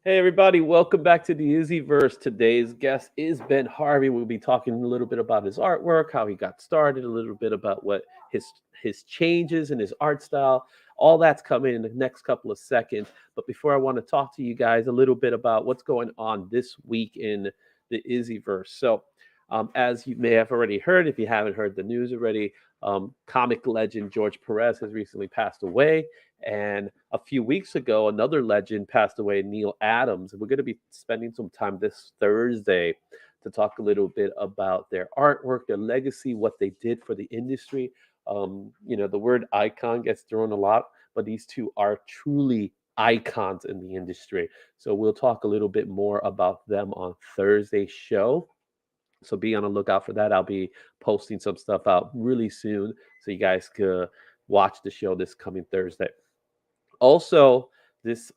Hey everybody, welcome back to the IzzyVerse. Today's guest is Ben Harvey. We'll be talking a little bit about his artwork, how he got started, a little bit about what his changes in his art style. All that's coming in the next couple of seconds. But before I want to talk to you guys a little bit about what's going on this week in the IzzyVerse. As you may have already heard, if you haven't heard the news already, comic legend George Perez has recently passed away. And a few weeks ago, another legend passed away, Neil Adams. And we're going to be spending some time this Thursday to talk a little bit about their artwork, their legacy, what they did for the industry. The word icon gets thrown a lot, but these two are truly icons in the industry. So we'll talk a little bit more about them on Thursday's show. So be on the lookout for that. I'll be posting some stuff out really soon so you guys could watch the show this coming Thursday. Also, this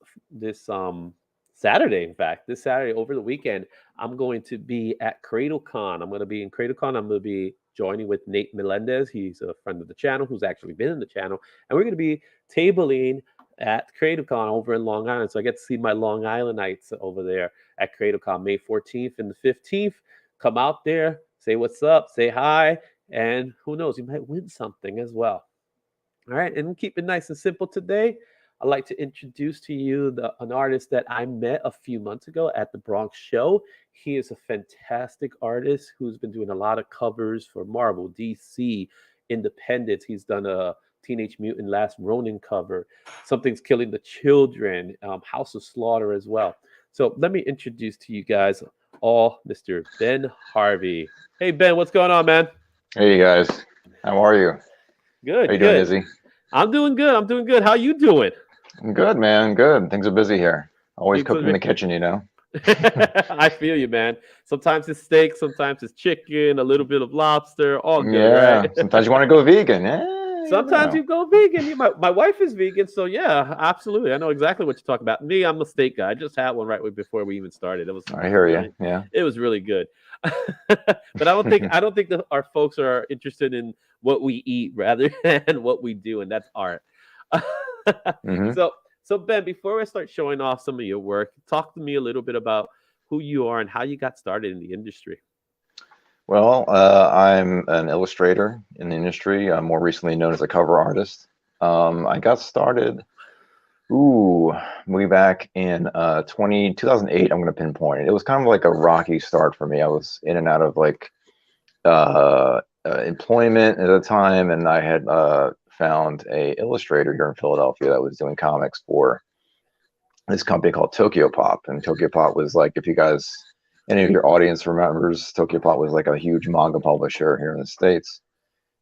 Saturday, in fact, this Saturday over the weekend, I'm going to be at CradleCon. I'm going to be in CradleCon. I'm going to be joining with Nate Melendez. He's a friend of the channel who's actually been in the channel, and we're going to be tabling at CradleCon over in Long Island. So I get to see my Long Islandites over there at CradleCon May 14th and the 15th. Come out there, say what's up, say hi, and who knows, you might win something as well. All right, and keep it nice and simple today. I'd like to introduce to you an artist that I met a few months ago at the Bronx show. He is a fantastic artist who's been doing a lot of covers for Marvel, DC, Independence. He's done a Teenage Mutant Last Ronin cover, Something's Killing the Children, House of Slaughter as well. So let me introduce to you guys all Mr. Ben Harvey. Hey, Ben, what's going on, man? Hey guys, how are you? Good, How you doing, good. Izzy? I'm doing good. I'm doing good. How you doing? I'm good, man. Good. Things are busy here. Always Things cooking in the kitchen. I feel you, man. Sometimes it's steak, sometimes it's chicken, a little bit of lobster, all good, right? Yeah. Sometimes you want to go vegan. You never Sometimes know. you go vegan. My wife is vegan, so yeah, absolutely. I know exactly what you're talking about. Me, I'm a steak guy. I just had one right before we even started. It was I hear you. really, Yeah. it was really good. But I don't think that our folks are interested in what we eat rather than what we do, and that's art. hmm so so Ben, before I start showing off some of your work, talk to me a little bit about who you are and how you got started in the industry. Well, I'm an illustrator in the industry. I'm more recently known as a cover artist. I got started, ooh, way back in 2008. I'm going to pinpoint it. It was kind of like a rocky start for me. I was in and out of like employment at the time, and I had found a illustrator here in Philadelphia that was doing comics for this company called Tokyo Pop. And Tokyo Pop was like, if you guys, any of your audience remembers, Tokyo Pop was like a huge manga publisher here in the States.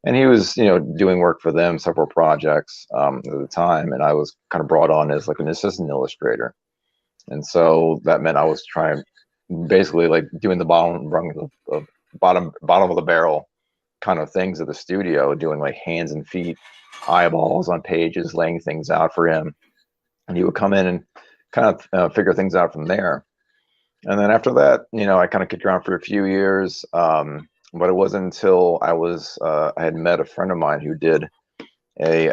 And he was, doing work for them, several projects at the time. And I was kind of brought on as like an assistant illustrator. And so that meant I was trying, basically like doing the bottom rung of bottom of the barrel kind of things at the studio, doing like hands and feet, eyeballs on pages, laying things out for him. And he would come in and kind of figure things out from there. And then after that, I kind of kicked around for a few years. But it wasn't until I had met a friend of mine who did a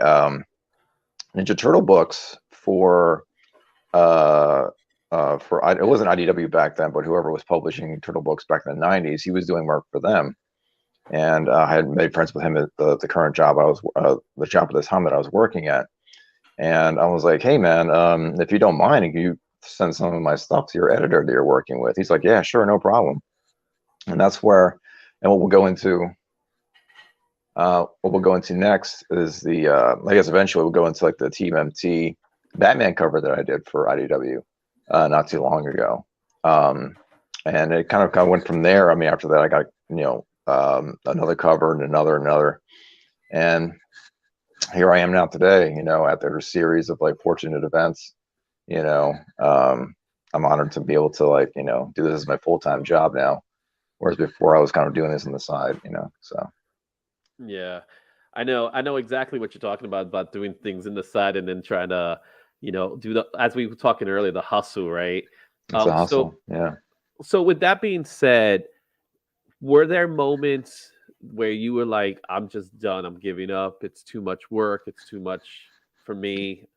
Ninja Turtle books it wasn't IDW back then, but whoever was publishing Turtle books back in the 90s, he was doing work for them. And I had made friends with him at the current job the job at the time that I was working at. And I was like, hey man, if you don't mind, can you send some of my stuff to your editor that you're working with? He's like, yeah, sure, no problem. And that's where, and what we'll go into next is the, I guess eventually we'll go into like the Team MT Batman cover that I did for IDW not too long ago. And it kind of went from there. I mean, after that, I got, another cover and another. And here I am now today, after a series of like fortunate events, I'm honored to be able to like, do this as my full-time job now. Whereas before I was kind of doing this on the side, so. Yeah. I know exactly what you're talking about doing things in the side and then trying to, do the as we were talking earlier, the hustle, right? It's a So hustle. Yeah. so with that being said, were there moments where you were like, I'm just done, I'm giving up, it's too much work, it's too much for me,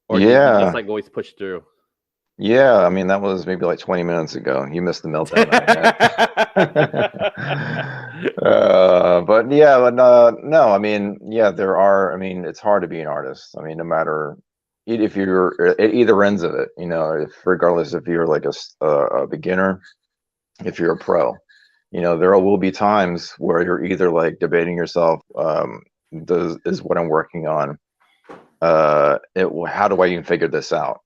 or did you just Yeah. like always push through? Yeah, I mean, that was maybe like 20 minutes ago. You missed the meltdown that I had. But yeah, but no, I mean, yeah, there are, I mean, it's hard to be an artist. I mean, no matter if you're at either ends of it, you know, if regardless if you're like a beginner, if you're a pro, you know, there will be times where you're either like debating yourself, is what I'm working on, how do I even figure this out?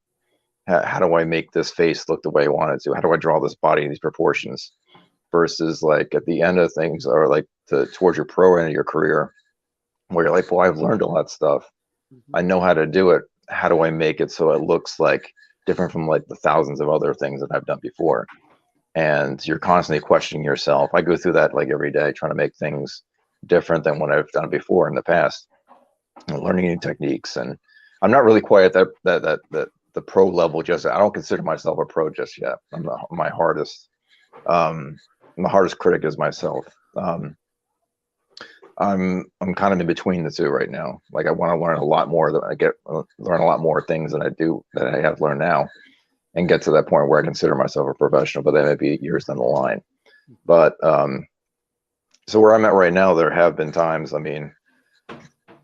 How do I make this face look the way I want it to? How do I draw this body in these proportions? Versus like at the end of things, or like towards your pro end of your career, where you're like, well, I've learned all that stuff. I know how to do it. How do I make it so it looks like different from like the thousands of other things that I've done before? And you're constantly questioning yourself. I go through that like every day, trying to make things different than what I've done before in the past, and learning new techniques. And I'm not really quite at the pro level just yet. I don't consider myself a pro just yet. My hardest my hardest critic is myself. I'm kind of in between the two right now. Like I want to learn a lot more. That I get learn a lot more things than I have learned now, and get to that point where I consider myself a professional. But that may be years down the line. But so where I'm at right now, there have been times. I mean,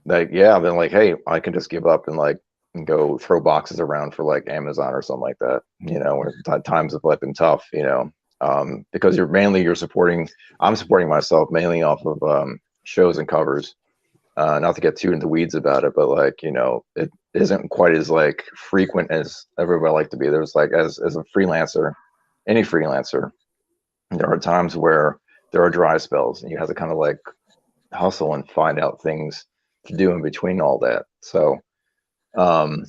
like yeah, I've been like, hey, I can just give up and like and go throw boxes around for like Amazon or something like that. You know, where times have like been tough. You know, because you're supporting. I'm supporting myself mainly off of shows and covers. Not to get too into the weeds about it, but like you know, it isn't quite as like frequent as everybody like to be. There's like as a freelancer, any freelancer, there are times where there are dry spells, and you have to kind of like hustle and find out things to do in between all that. Um,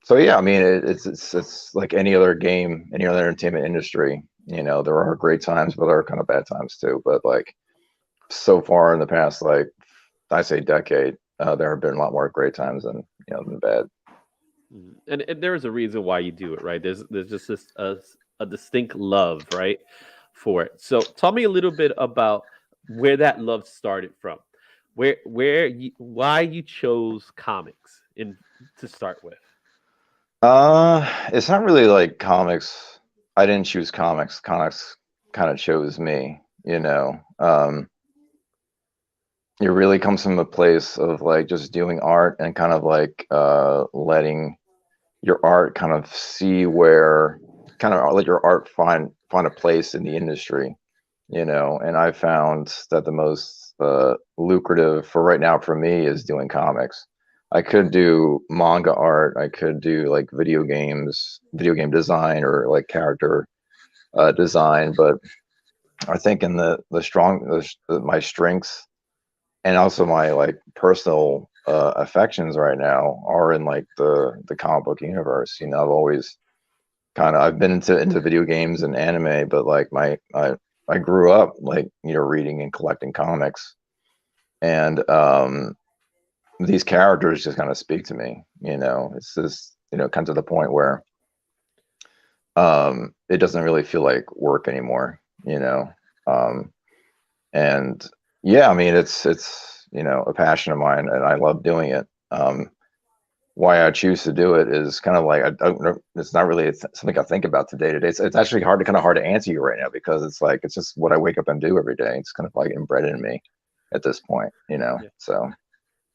so yeah, I mean, it's like any other game, any other entertainment industry. You know, there are great times, but there are kind of bad times too. But like so far in the past, like I say, decade, there have been a lot more great times than bad. And there is a reason why you do it, right? There's just this a distinct love, right, for it. So tell me a little bit about where that love started from, why you chose comics in to start with. It's not really like comics. I didn't choose comics. Comics kind of chose me. You know, it really comes from a place of like just doing art and kind of like letting your art kind of see where kind of let your art find a place in the industry, you know. And I found that the most lucrative for right now for me is doing comics. I could do manga art, I could do like video game design, or like character design, but I think in my strengths and also my like personal affections right now are in like the comic book universe. You know, I've been into video games and anime, but like I grew up like reading and collecting comics, and these characters just kind of speak to me. You know, it's just kind of to the point where it doesn't really feel like work anymore. You know, um, and yeah, I mean it's a passion of mine, and I love doing it. Why I choose to do it is kind of like I don't know. It's not really something I think about today to day. It's actually hard to answer you right now, because it's like it's just what I wake up and do every day. It's kind of like inbred in me at this point, you know. Yeah. So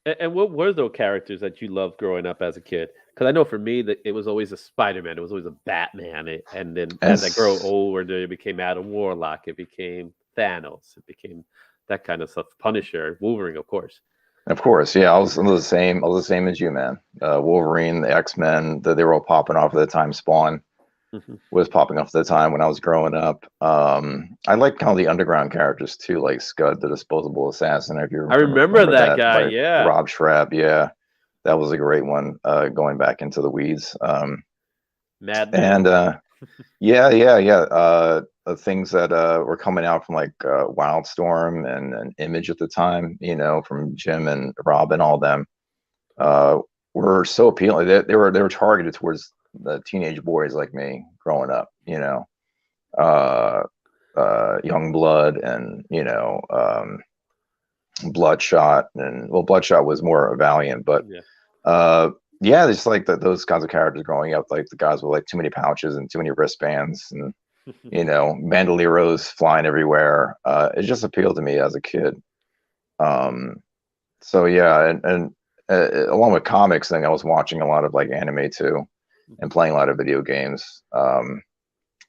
And what were those characters that you loved growing up as a kid? Because I know for me that it was always a Spider-Man, it was always a Batman, and then as I grow it's older, it became Adam Warlock, it became Thanos, it became that kind of stuff. Punisher, Wolverine, of course. of course, yeah. I was the same. I was the same as you, man. Wolverine, the X-Men, they were all popping off at the time. Spawn Mhm. was popping off at the time when I was growing up. I like kind of the underground characters too, like Scud, the disposable assassin. If you I remember remember that that, guy. by Yeah, Rob Schrab, yeah, that was a great one. Going back into the weeds, Madman. and yeah, yeah, yeah. The things that were coming out from like Wildstorm and Image at the time, from Jim and Rob and all them, uh, were so appealing. They were targeted towards the teenage boys like me growing up, uh, Young Blood and Bloodshot, and well, Bloodshot was more Valiant, but Yeah. uh, yeah, just like those kinds of characters growing up, like the guys with like too many pouches and too many wristbands, and bandoleros flying everywhere. It just appealed to me as a kid. Um, so yeah, and along with comics, thing, I was watching a lot of like anime too, and playing a lot of video games.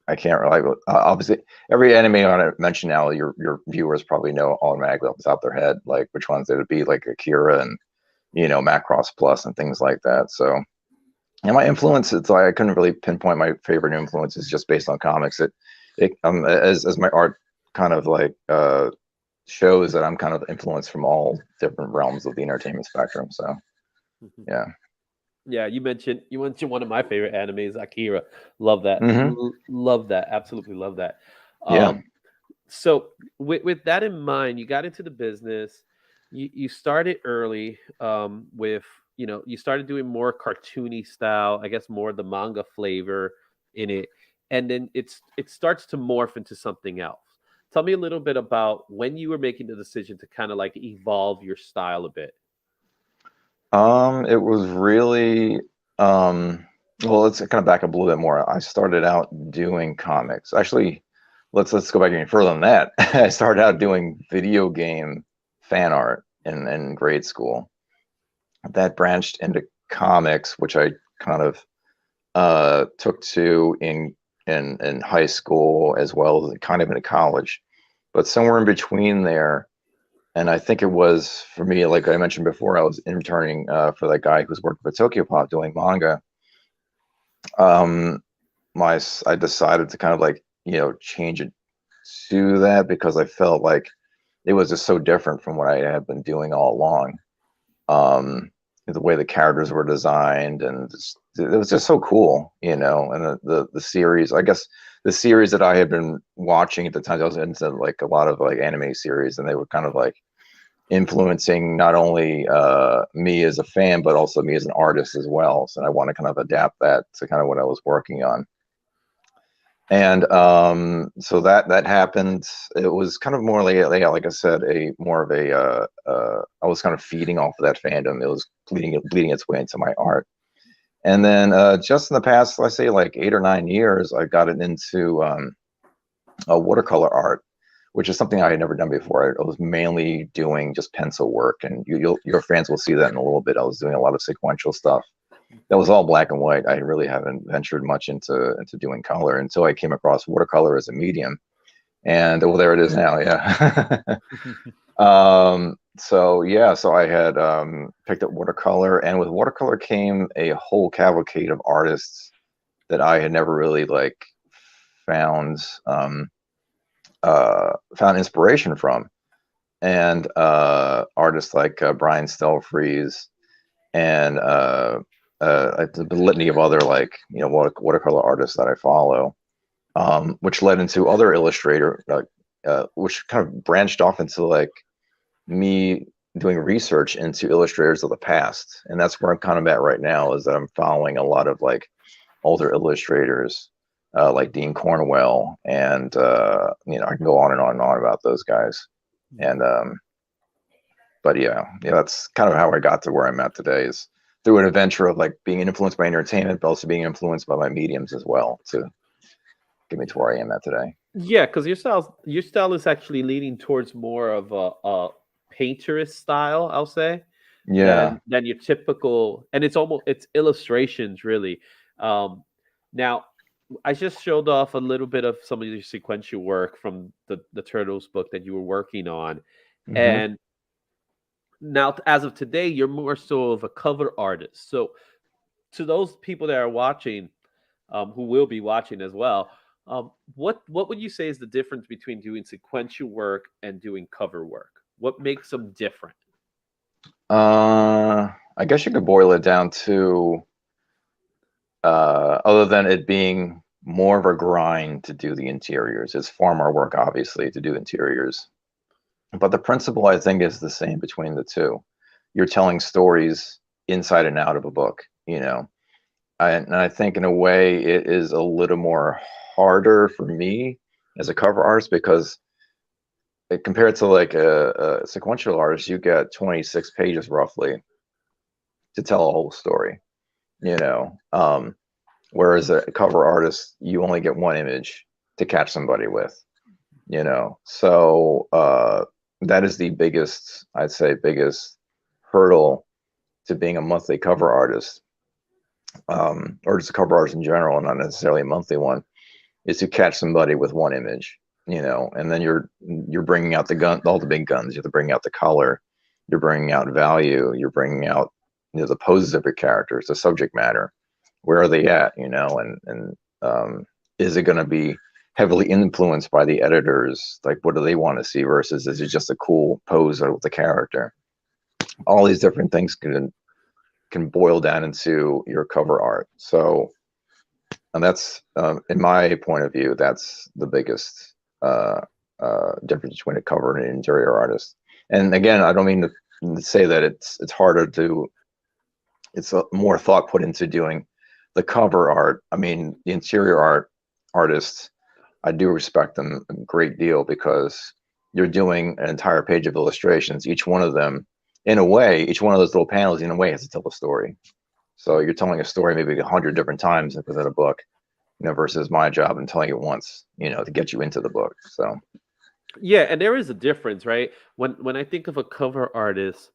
I can't really obviously every anime I mention now, your viewers probably know automatically off the top of their head like which ones it would be, like Akira and Macross Plus and things like that. So, and my influence, it's like I couldn't really pinpoint my favorite influences just based on comics. As my art kind of like shows that I'm kind of influenced from all different realms of the entertainment spectrum. So yeah. Yeah, you mentioned one of my favorite animes, Akira. Love that. Hmm. Love that. Absolutely love that. Yeah. Um, so with that in mind, you got into the business. You started early with you started doing more cartoony style, I guess more the manga flavor in it, and then it starts to morph into something else. Tell me a little bit about when you were making the decision to kind of like evolve your style a bit. It was really well, let's kind of back up a little bit more. I started out doing comics. Actually, let's go back even further than that. I started out doing video game fan art in grade school. That branched into comics, which I kind of took to in high school as well as kind of into college. But somewhere in between there, and I think it was for me, like I mentioned before, I was interning for that guy who's working for Tokyo Pop doing manga. Um, I decided to kind of like change it to that because I felt like it was just so different from what I had been doing all along. Um, the way the characters were designed, and it was just so cool, And the series, I guess, the series that I had been watching at the time, I was into like a lot of like anime series, and they were kind of like influencing not only me as a fan, but also me as an artist as well. So I want to kind of adapt that to kind of what I was working on. And so that happened. It was kind of more like I said, a more of a I was kind of feeding off of that fandom. It was bleeding its way into my art. And then just in the past, let's say like 8 or 9 years, I got it into watercolor art, which is something I had never done before. I was mainly doing just pencil work, and your fans will see that in a little bit. I was doing a lot of sequential stuff. That was all black and white. I really haven't ventured much into doing color until I came across watercolor as a medium. And well, there it is now. Yeah. So yeah, so I had picked up watercolor, and with watercolor came a whole cavalcade of artists that I had never really like found found inspiration from, and artists like Brian Stelfreeze and the litany of other like watercolor artists that I follow, which led into other illustrator, which kind of branched off into like me doing research into illustrators of the past, and that's where I'm kind of at right now. Is that I'm following a lot of like older illustrators, like Dean Cornwell, and I can go on and on and on about those guys. And but yeah, that's kind of how I got to where I'm at today, is through an adventure of like being influenced by entertainment, but also being influenced by my mediums as well to get me to where I am at today. Yeah, because your style is actually leaning towards more of a painterist style, I'll say, Yeah. than your typical, and it's illustrations really. Um, Now, I just showed off a little bit of some of your sequential work from the Turtles book that you were working on, Hmm. and now as of today, you're more so of a cover artist. So to those people that are watching, who will be watching as well. What would you say is the difference between doing sequential work and doing cover work? What makes them different? I guess you could boil it down to other than it being more of a grind to do the interiors. It's far more work, obviously, to do interiors. But the principle, I think, is the same between the two. You're telling stories inside and out of a book, And I think in a way it is a little more harder for me as a cover artist because compared to like a sequential artist, you get 26 pages roughly to tell a whole story. you know. Whereas a cover artist, you only get one image to catch somebody with, you know. So that is the biggest, I'd say, biggest hurdle to being a monthly cover artist, or just a cover artist in general, not necessarily a monthly one, is to catch somebody with one image, you know. And then you're bringing out the gun, all the big guns. You have to bring out the color, you're bringing out value, you're bringing out, you know, the poses of your characters, the subject matter. Where are they at, you know, and is it going to be heavily influenced by the editors? Like, what do they want to see versus is it just a cool pose of the character? All these different things can boil down into your cover art. So, and that's, in my point of view, that's the biggest difference between a cover and an interior artist. And again, I don't mean to say that it's harder to, it's more thought put into doing the cover art. I mean, the interior artists, I do respect them a great deal because you're doing an entire page of illustrations. Each one of them, in a way, each one of those little panels, in a way, has to tell a story. So you're telling a story maybe 100 different times within a book, you know, versus my job and telling it once, you know, to get you into the book. So Yeah, and there is a difference, right? When I think of a cover artist,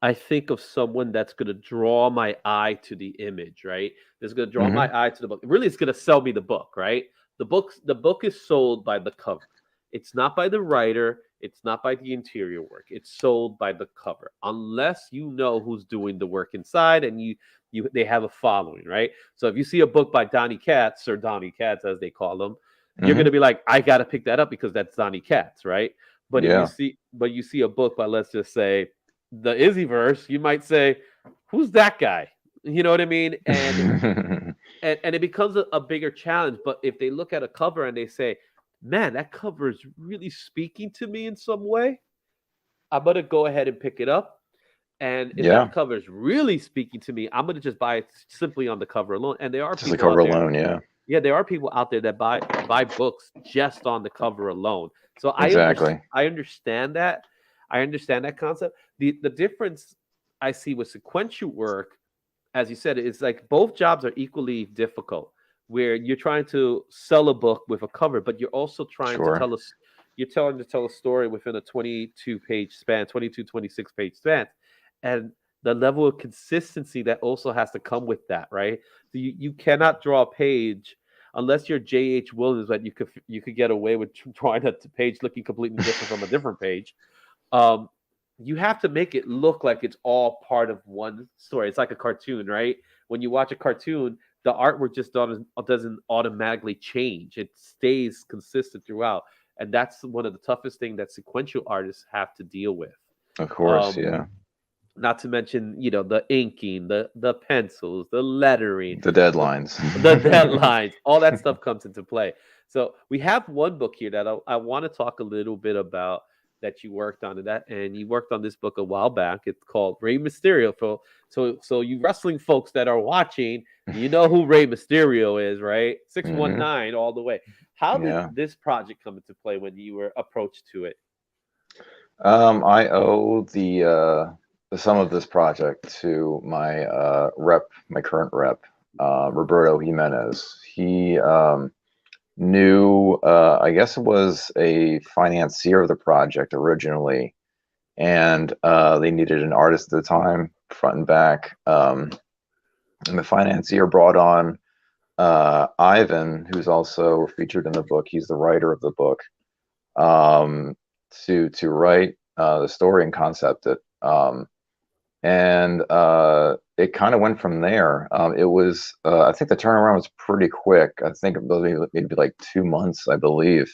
I think of someone that's going to draw my eye to the image, right? That's going to draw my eye to the book. Really, it's going to sell me the book, right? The book is sold by the cover. It's not by the writer. It's not by the interior work. It's sold by the cover, unless you know who's doing the work inside and they have a following, right? So if you see a book by Donnie Katz, or Donnie Katz as they call him, you're going to be like, I got to pick that up because that's Donnie Katz, right? But yeah, if you see a book by, let's just say, the IzzyVerse, you might say, who's that guy? You know what I mean? And and it becomes a bigger challenge. But if they look at a cover and they say, man, that cover is really speaking to me in some way, I'm gonna go ahead and pick it up. And if yeah, that cover is really speaking to me, I'm gonna just buy it simply on the cover alone. And there are just the people out cover there, alone. Yeah, yeah, there are people out there that buy books just on the cover alone. So exactly. I understand that. I understand that concept. The difference I see with sequential work, as you said, is like both jobs are equally difficult. Where you're trying to sell a book with a cover, but you're also trying to Sure. tell us, you're telling to tell a story within a 22 page span, 22, 26 page span, and the level of consistency that also has to come with that, right? So you cannot draw a page unless you're J.H. Williams, that you could get away with drawing a page looking completely different from a different page. Um, you have to make it look like it's all part of one story. It's like a cartoon, right? When you watch a cartoon, the artwork just doesn't automatically change. It stays consistent throughout, and that's one of the toughest things that sequential artists have to deal with. Of course. Um, Yeah. Not to mention, the inking, the pencils, the lettering, The the deadlines. the deadlines, all that stuff comes into play. So we have one book here that I want to talk a little bit about, that you worked on, and you worked on this book a while back. It's called Rey Mysterio. So you wrestling folks that are watching, you know who Rey Mysterio is, right? hmm 619 all the way. How did Yeah. this project come into play when you were approached to it? I owe the sum of this project to my rep, my current rep, Roberto Jimenez. He knew, I guess it was a financier of the project originally, and they needed an artist at the time, front and back. And the financier brought on Ivan, who's also featured in the book. He's the writer of the book, um, to write the story and concept it. And it kind of went from there. It was, I think the turnaround was pretty quick. I think it was maybe like 2 months, I believe,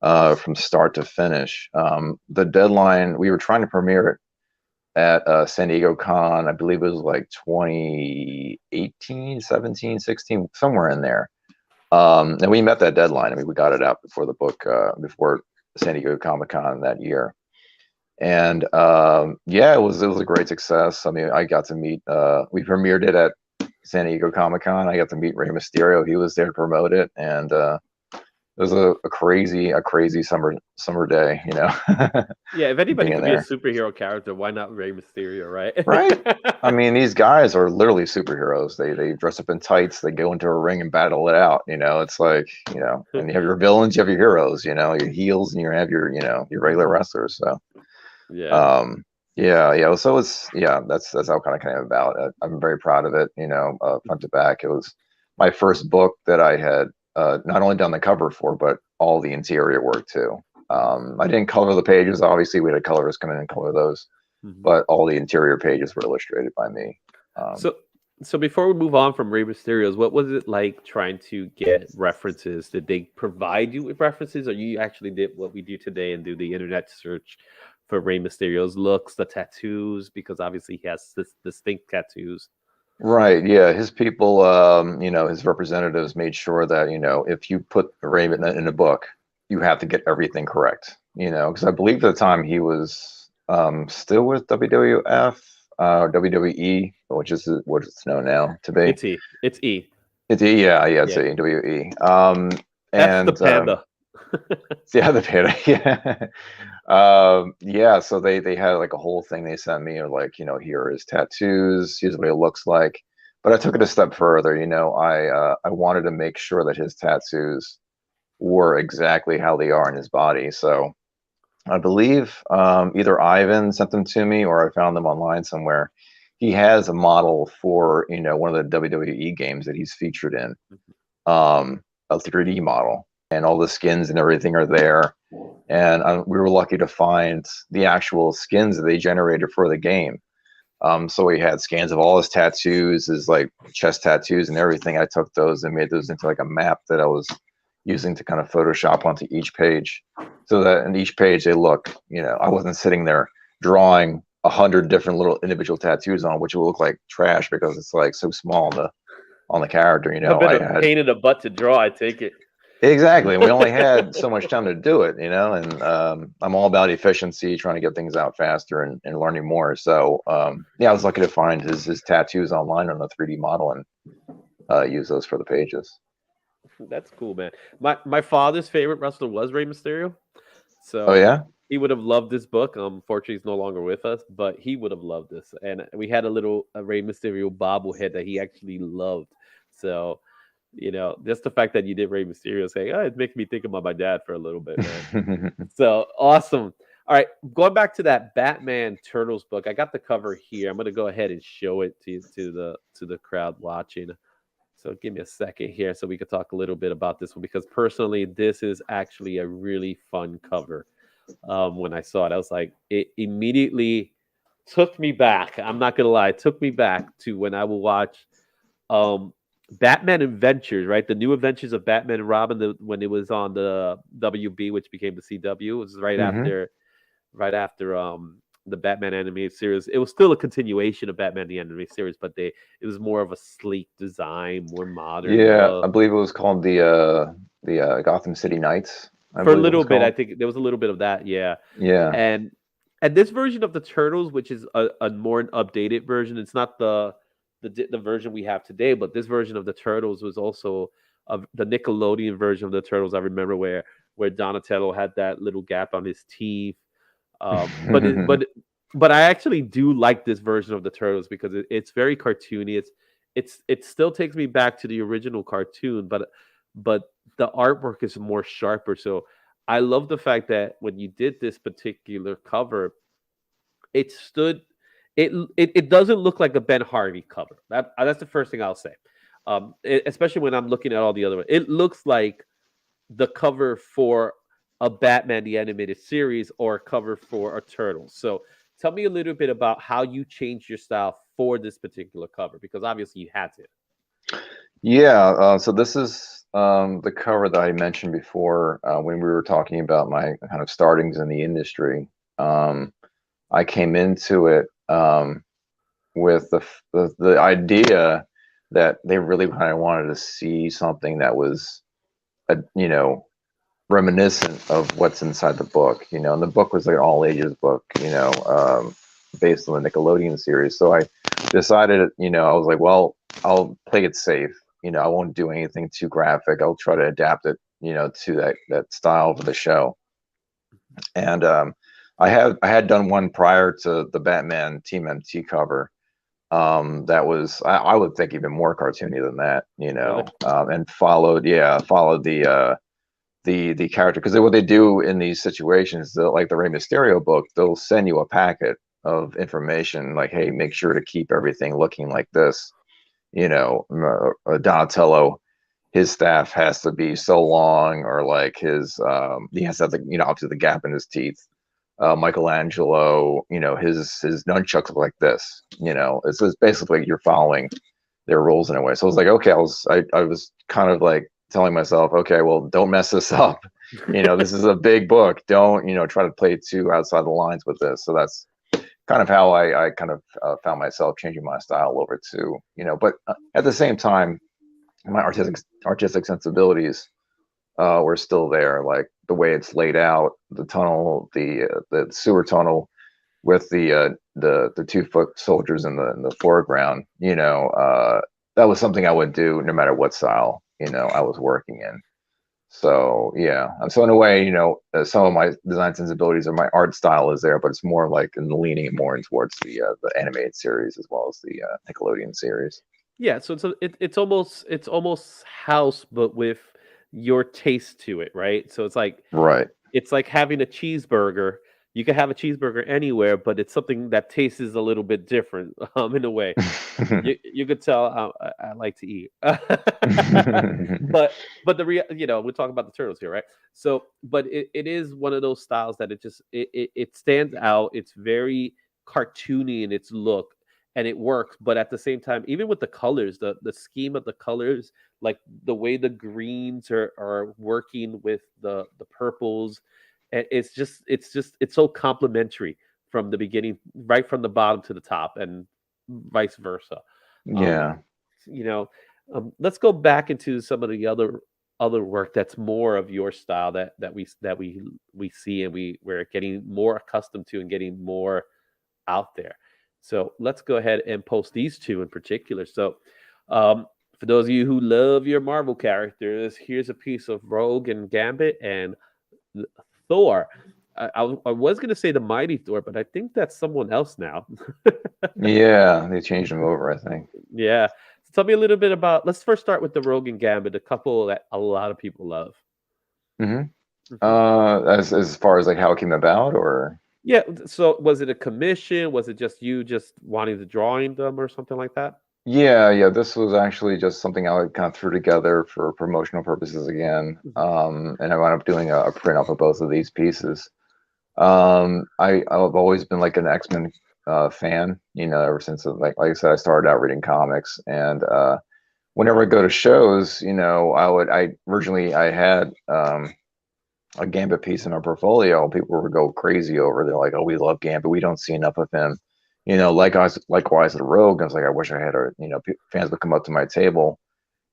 from start to finish. The deadline, we were trying to premiere it at San Diego Con. I believe it was like 2018, 17, 16, somewhere in there. And we met that deadline. I mean, we got it out before the book, before San Diego Comic Con that year. And yeah, it was a great success. I mean, I got to meet. We premiered it at San Diego Comic Con. I got to meet Rey Mysterio. He was there to promote it, and it was a crazy summer day, you know. Yeah, if anybody Being could be a there. superhero character, why not Rey Mysterio, right? Right. I mean, these guys are literally superheroes. They dress up in tights, they go into a ring and battle it out, you know. It's like, you know, and you have your villains, you have your heroes, you know, your heels, and you have your, you know, your regular wrestlers. So Yeah. yeah. So that's how it kind of came about. I'm very proud of it, you know, front to back. It was my first book that I had not only done the cover for, but all the interior work too. I didn't color the pages. Obviously, we had colorists come in and color those, but all the interior pages were illustrated by me. So, so before we move on from Rey Mysterio's, what was it like trying to get references? Did they provide you with references, or you actually did what we do today and do the internet search for Rey Mysterio's looks, the tattoos, because obviously he has this distinct tattoos. Right. Yeah. His people, you know, his representatives made sure that, you know, if you put Raymond in a book, you have to get everything correct, you know, because I believe at the time he was still with WWF, WWE, which is what it's known now to be. It's E. It's E. It's E, yeah, it's Yeah. E, WE. F the And panda. yeah, the panda, yeah. Yeah, so they had like a whole thing they sent me, or like, you know, here are his tattoos, here's what he looks like. But I took it a step further, you know, I wanted to make sure that his tattoos were exactly how they are in his body. So I believe either Ivan sent them to me or I found them online somewhere. He has a model for, you know, one of the WWE games that he's featured in, a 3D model, and all the skins and everything are there. And we were lucky to find the actual skins that they generated for the game. So we had scans of all his tattoos, his like chest tattoos and everything. I took those and made those into like a map that I was using to kind of Photoshop onto each page, so that in each page they look, you know, I wasn't sitting there drawing 100 different little individual tattoos on, which will look like trash because it's like so small on the character, you A know. bit I of had pain in the butt to draw, I take it. exactly, and we only had so much time to do it, you know, and I'm all about efficiency, trying to get things out faster and learning more. So yeah, I was lucky to find his tattoos online on a 3D model and use those for the pages. That's cool, man. My father's favorite wrestler was Rey Mysterio, Oh so yeah. he would have loved this book. Unfortunately, he's no longer with us, but he would have loved this. And we had a Rey Mysterio bobblehead that he actually loved. So, you know, just the fact that you did Rey Mysterio saying, "Oh, it's making me think about my dad for a little bit, man." So awesome. All right, going back to that Batman Turtles book, I got the cover here. I'm going to go ahead and show it to the crowd watching. So give me a second here so we could talk a little bit about this one, because personally, this is actually a really fun cover. When I saw it, I was like, it immediately took me back. I'm not gonna lie, it took me back to when I would watch um, Batman Adventures, right? The new Adventures of Batman and Robin, when it was on the WB, which became the CW. It was right after the Batman animated series. It was still a continuation of Batman the animated series, but it was more of a sleek design, more modern Yeah, I look. believe it was called the Gotham City Knights, I For a believe it little was bit, I called. think there was a little bit of that, yeah. Yeah. And this version of the Turtles, which is a more updated version, it's not the version we have today, but this version of the Turtles was also the Nickelodeon version of the Turtles. I remember where Donatello had that little gap on his teeth. But but I actually do like this version of the Turtles because it's very cartoony. It still takes me back to the original cartoon, but the artwork is more sharper. So I love the fact that when you did this particular cover, it stood. It doesn't look like a Ben Harvey cover. That's the first thing I'll say. Especially when I'm looking at all the other ones, it looks like the cover for a Batman the Animated Series or a cover for a Turtle. So tell me a little bit about how you changed your style for this particular cover, because obviously you had to. Yeah, so this is the cover that I mentioned before when we were talking about my kind of startings in the industry. I came into it with the idea that they really kind of wanted to see something that was, you know, reminiscent of what's inside the book. You know, and the book was like an all ages book. You know, based on the Nickelodeon series. So I decided, you know, I was like, well, I'll play it safe. You know, I won't do anything too graphic. I'll try to adapt it you know, to that style for the show. And I had done one prior to the Batman Team MT cover. That was I would think even more cartoony than that, you know, Really? and followed the character, because what they do in these situations, like the Rey Mysterio book, they'll send you a packet of information like, hey, make sure to keep everything looking like this, you know. Donatello, his staff has to be so long, or like his he has to have the, you know, obviously the gap in his teeth. Michelangelo, you know, his nunchucks look like this, you know. It's basically you're following their rules in a way. So I was like, okay, I was kind of like telling myself, okay, well, don't mess this up. You know, this is a big book. Don't, you know, try to play too outside the lines with this. So that's kind of how I kind of found myself changing my style over to, you know, but at the same time, my artistic sensibilities were still there, like the way it's laid out, the tunnel, the sewer tunnel with the 2 foot soldiers in the foreground. You know, that was something I would do no matter what style, you know, I was working in. So yeah, so in a way, you know, some of my design sensibilities or my art style is there, but it's more like in leaning more in towards the animated series as well as the Nickelodeon series. Yeah, so it's almost house, but with your taste to it, right? So Right. it's like having a cheeseburger. You can have a cheeseburger anywhere, but it's something that tastes a little bit different, in a way. You could tell I like to eat, but you know, we're talking about the turtles here, right? So, but it is one of those styles that it stands out. It's very cartoony in its look, and it works. But at the same time, even with the colors, the scheme of the colors, like the way the greens are working with the purples, it's so complementary from the beginning, right from the bottom to the top, and vice versa. Um, Yeah. you know, let's go back into some of the other work that's more of your style that we see, and we're getting more accustomed to and getting more out there. So let's go ahead and post these two in particular. So, for those of you who love your Marvel characters, here's a piece of Rogue and Gambit and Thor. I was going to say the Mighty Thor, but I think that's someone else now. Yeah, they changed them over, I think. Yeah. So tell me a little bit about. Let's first start with the Rogue and Gambit, a couple that a lot of people love. Hmm. Mhm. As far as like how it came about, or Yeah. So was it a commission? Was it just you just wanting to drawing them or something like that? yeah, this was actually just something I kind of threw together for promotional purposes again. Mhm. And I wound up doing a print off of both of these pieces. I've always been like an X-Men fan, you know, ever since like I said, I started out reading comics, and whenever I go to shows, you know, I originally I had a Gambit piece in our portfolio. People would go crazy over. They're like, "Oh, we love Gambit. We don't see enough of him." You know, likewise at Rogue. I was like, I wish I had a, you know, fans would come up to my table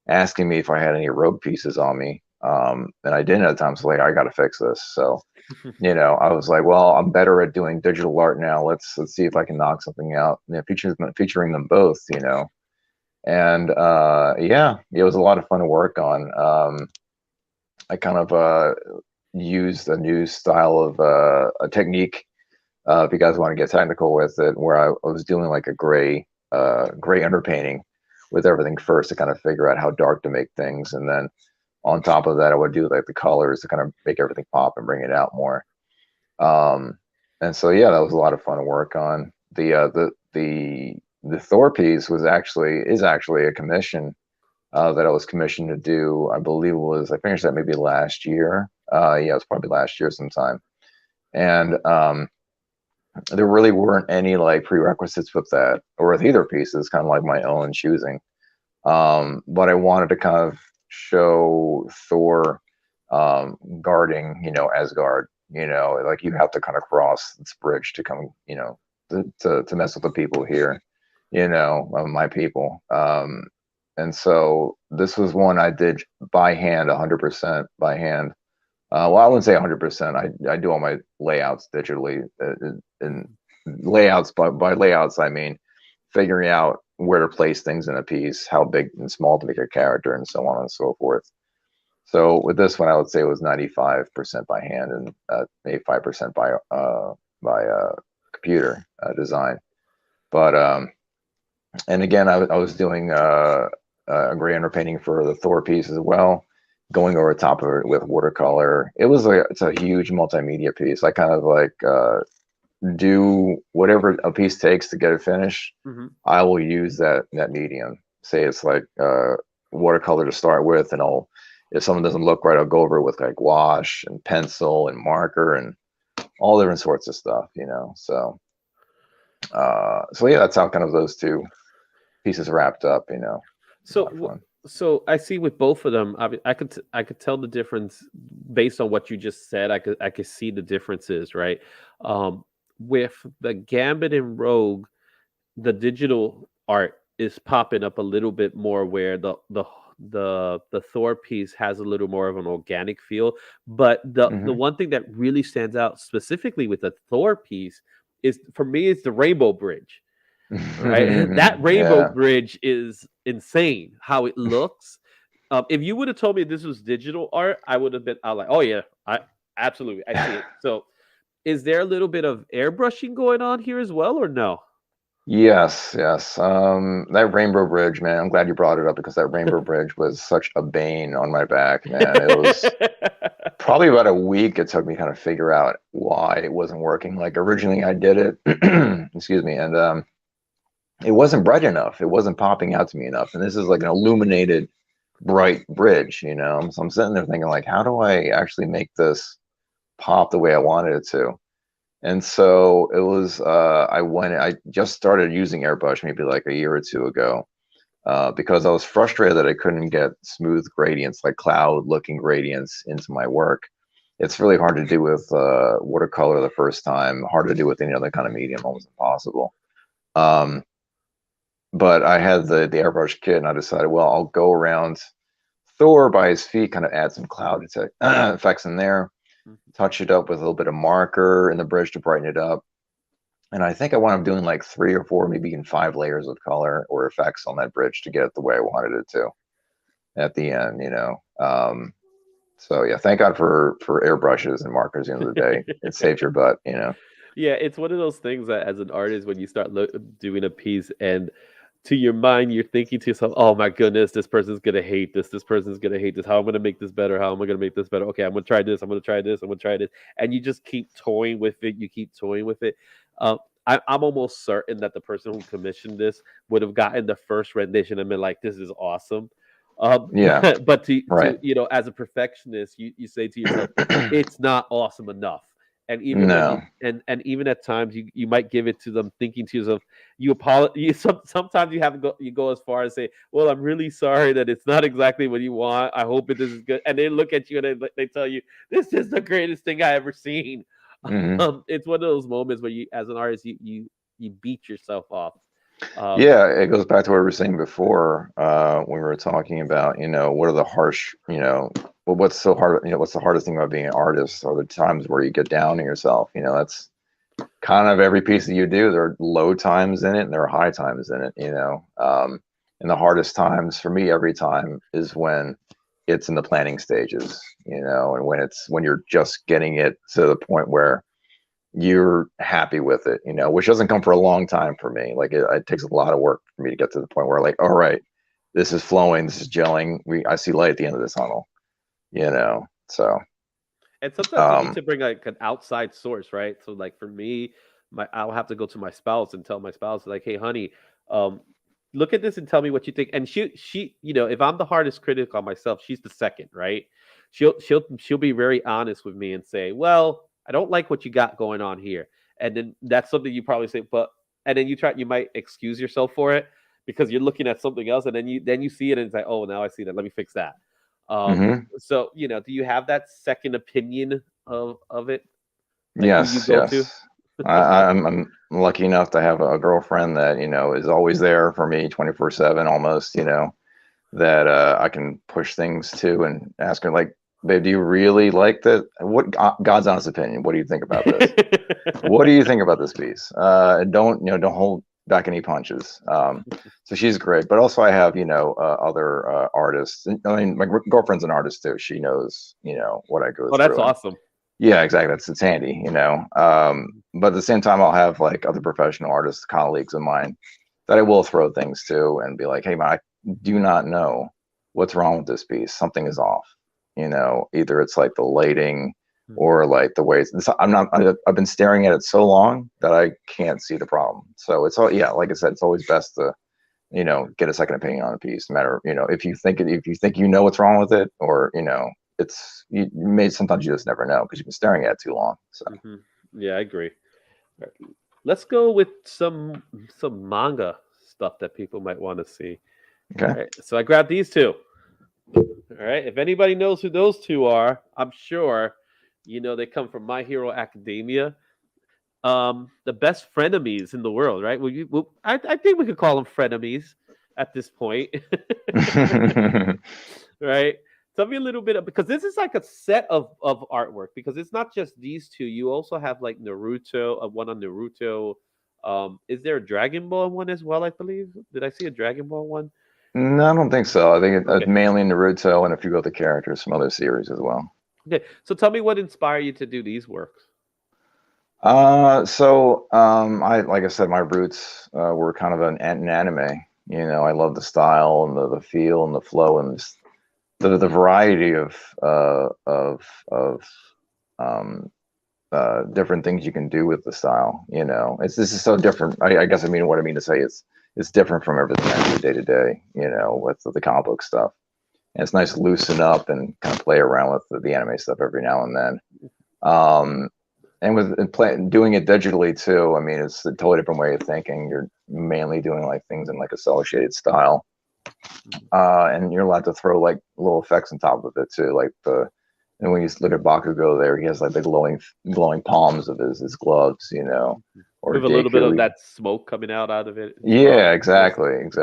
asking me if I had any Rogue pieces on me, and I didn't at the time. So like, I got to fix this. So you know, I was like, well, I'm better at doing digital art now. Let's see if I can knock something out. You know, featuring them both. You know, and yeah, it was a lot of fun to work on. I kind of used a new style of a technique, if you guys want to get technical with it, where I was doing like a gray underpainting with everything first to kind of figure out how dark to make things, and then on top of that, I would do like the colors to kind of make everything pop and bring it out more. Um, and so yeah, that was a lot of fun to work on. The Thor piece is actually a commission that I was commissioned to do. I believe it was, I finished that maybe last year. Yeah, it was probably last year sometime. And there really weren't any like prerequisites with that or with either piece. It's kind of like my own choosing. But I wanted to kind of show Thor guarding, you know, Asgard. You know, like you have to kind of cross this bridge to come, you know, to mess with the people here, you know, my people. And so this was one I did by hand, 100% by hand. Well, I wouldn't say 100%. I do all my layouts digitally, and layouts, by layouts I mean figuring out where to place things in a piece, how big and small to make a character, and so on and so forth. So with this one, I would say it was 95% by hand and maybe 5% by computer design. But and again, I was doing a gray underpainting for the Thor piece as well, going over top of it with watercolor. It's a huge multimedia piece. I kind of like do whatever a piece takes to get it finished. Mm-hmm. I will use that medium. Say it's like watercolor to start with, and if something doesn't look right, I'll go over it with like wash and pencil and marker and all different sorts of stuff, you know. So yeah, that's how kind of those two pieces wrapped up, you know. So I see with both of them, I could tell the difference based on what you just said. I could see the differences, right? With the Gambit and Rogue, the digital art is popping up a little bit more, where the Thor piece has a little more of an organic feel. But the one thing that really stands out specifically with the Thor piece is, for me, is the Rainbow Bridge. Right, that Rainbow Bridge is insane how it looks. If you would have told me this was digital art, I would have been like, oh yeah, I absolutely, I see it. So is there a little bit of airbrushing going on here as well, or no? Yes. That Rainbow Bridge, man, I'm glad you brought it up, because that Rainbow Bridge was such a bane on my back, man. It was probably about a week it took me kind of figure out why it wasn't working. Like originally I did it, excuse me, and it wasn't bright enough. It wasn't popping out to me enough. And this is like an illuminated, bright bridge, you know? So I'm sitting there thinking, like, how do I actually make this pop the way I wanted it to? And so it was, I just started using airbrush maybe like a year or two ago, because I was frustrated that I couldn't get smooth gradients, like cloud looking gradients into my work. It's really hard to do with watercolor the first time, hard to do with any other kind of medium, almost impossible. But I had the airbrush kit, and I decided, well, I'll go around Thor by his feet, kind of add some cloud effects in there, touch it up with a little bit of marker in the bridge to brighten it up. And I think I wound up doing like 3 or 4, maybe even 5 layers of color or effects on that bridge to get it the way I wanted it to at the end, you know. So yeah, thank God for airbrushes and markers at the end of the day. It saves your butt, you know. Yeah, it's one of those things that as an artist, when you start doing a piece, and to your mind, you're thinking to yourself, "Oh my goodness, this person's gonna hate this. This person's gonna hate this. How am I gonna make this better? How am I gonna make this better? Okay, I'm gonna try this. I'm gonna try this. I'm gonna try this." And you just keep toying with it. You keep toying with it. I'm almost certain that the person who commissioned this would have gotten the first rendition and been like, "This is awesome." Yeah, but right. you know, as a perfectionist, you say to yourself, "It's not awesome enough." And even No. when and even at times you might give it to them, thinking to yourself, you apologize. Sometimes you have to go as far as say, "Well, I'm really sorry that it's not exactly what you want. I hope it is good." And they look at you and they tell you, "This is the greatest thing I ever seen." It's one of those moments where you, as an artist, you beat yourself off. Yeah, it goes back to what we were saying before, when we were talking about, you know, what are the harsh, you know, what's so hard, you know, what's the hardest thing about being an artist, or the times where you get down on yourself, you know. That's kind of every piece that you do. There are low times in it and there are high times in it, you know. And the hardest times for me every time is when it's in the planning stages, you know, and when you're just getting it to the point where you're happy with it, you know, which doesn't come for a long time for me. Like it takes a lot of work for me to get to the point where, like, all right, this is flowing, this is gelling. I see light at the end of this tunnel, you know. So, And sometimes you need to bring like an outside source, right? So like for me, I'll have to go to my spouse and tell my spouse, like, "Hey, honey, look at this and tell me what you think." And she, you know, if I'm the hardest critic on myself, she's the second, right? She'll be very honest with me and say, "Well, I don't like what you got going on here." And then that's something you probably say, but and then you might excuse yourself for it because you're looking at something else, and then you see it and it's like, "Oh, now I see that. Let me fix that." So, you know, do you have that second opinion of it? Like who you yes, go to? yes. I'm lucky enough to have a girlfriend that, you know, is always there for me 24/7 almost, you know, that I can push things to and ask her, like, "Babe, do you really like that? What God's honest opinion? What do you think about this? What do you think about this piece?" Don't, you know, don't hold back any punches. So she's great. But also I have, other artists. I mean, my girlfriend's an artist too. She knows, what I go Oh, that's through. awesome. Yeah, exactly. It's handy, But at the same time, I'll have like other professional artists, colleagues of mine that I will throw things to and be like, hey, man, I do not know what's wrong with this piece. Something is off. Either it's like the lighting or like the way I've been staring at it so long that I can't see the problem. So it's all, yeah, like I said, it's always best to, get a second opinion on a piece, no matter, if you think what's wrong with it, or, sometimes you just never know because you've been staring at it too long. So yeah, I agree. All right. Let's go with some manga stuff that people might want to see. okay. All right, so I grabbed these two. All right. If anybody knows who those two are, I'm sure they come from My Hero Academia. The best frenemies in the world, right? I think we could call them frenemies at this point. Right? Tell me a little bit because this is like a set of artwork, because it's not just these two. You also have like Naruto, one on Naruto. Is there a Dragon Ball one as well? I believe. Did I see a Dragon Ball one? No, I don't think so. I think Okay. mainly Naruto and a few other characters from other series as well. Okay, so tell me what inspired you to do these works. I like I said, my roots were kind of an anime. I love the style and the feel and the flow and the variety of different things you can do with the style. This is so different. I guess what I mean to say is it's different from everything I do day to day. With the comic book stuff, and it's nice to loosen up and kind of play around with the anime stuff every now and then. And doing it digitally too. I mean, it's a totally different way of thinking. You're mainly doing like things in like a cell shaded style, and you're allowed to throw like little effects on top of it too, like and when you look at Bakugo there, he has like the glowing palms of his gloves, or with a little bit of that smoke coming out of it. Yeah, exactly. And it's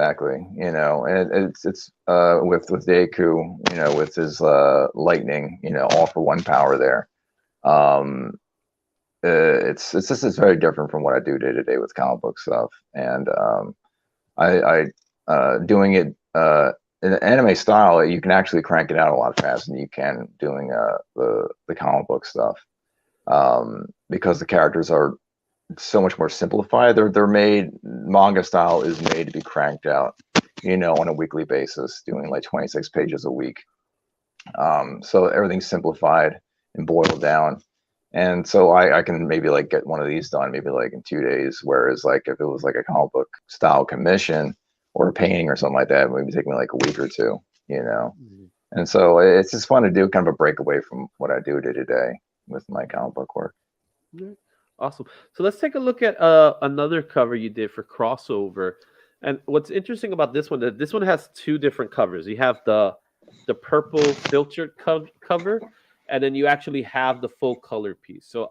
with Deku, with his lightning, all for one power there. It's very different from what I do day to day with comic book stuff, and I doing it in an anime style, you can actually crank it out a lot faster than you can doing the comic book stuff, because the characters are so much more simplified. They're made, manga style is made to be cranked out, on a weekly basis, doing like 26 pages a week. So everything's simplified and boiled down. And so I can maybe like get one of these done maybe like in 2 days. Whereas like if it was like a comic book style commission or a painting or something like that, it would take me like a week or two, And so it's just fun to do, kind of a breakaway from what I do day to day with my comic book work. Awesome. So let's take a look at another cover you did for Crossover. And what's interesting about this one, that this one has two different covers. You have the purple filtered cover, and then you actually have the full color piece. So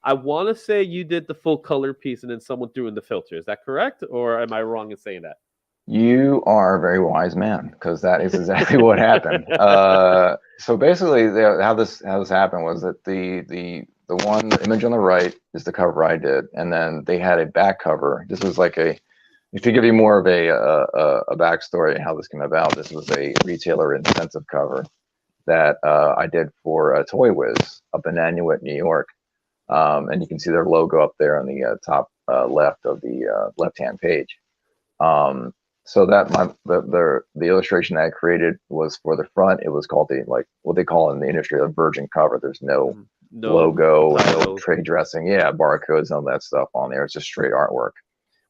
I want to say you did the full color piece and then someone threw in the filter. Is that correct? Or am I wrong in saying that? You are a very wise man, because that is exactly what happened. So basically, how this happened was that the one image on the right is the cover I did, and then they had a back cover. This was like to give you more of a backstory how this came about. This was a retailer incentive cover that I did for Toy Wiz up in Nanuet, New York, and you can see their logo up there on the top left of the left-hand page. So that the illustration that I created was for the front. It was called what they call in the industry a virgin cover. There's no logo, no trade dressing, barcodes, none of that stuff on there. It's just straight artwork,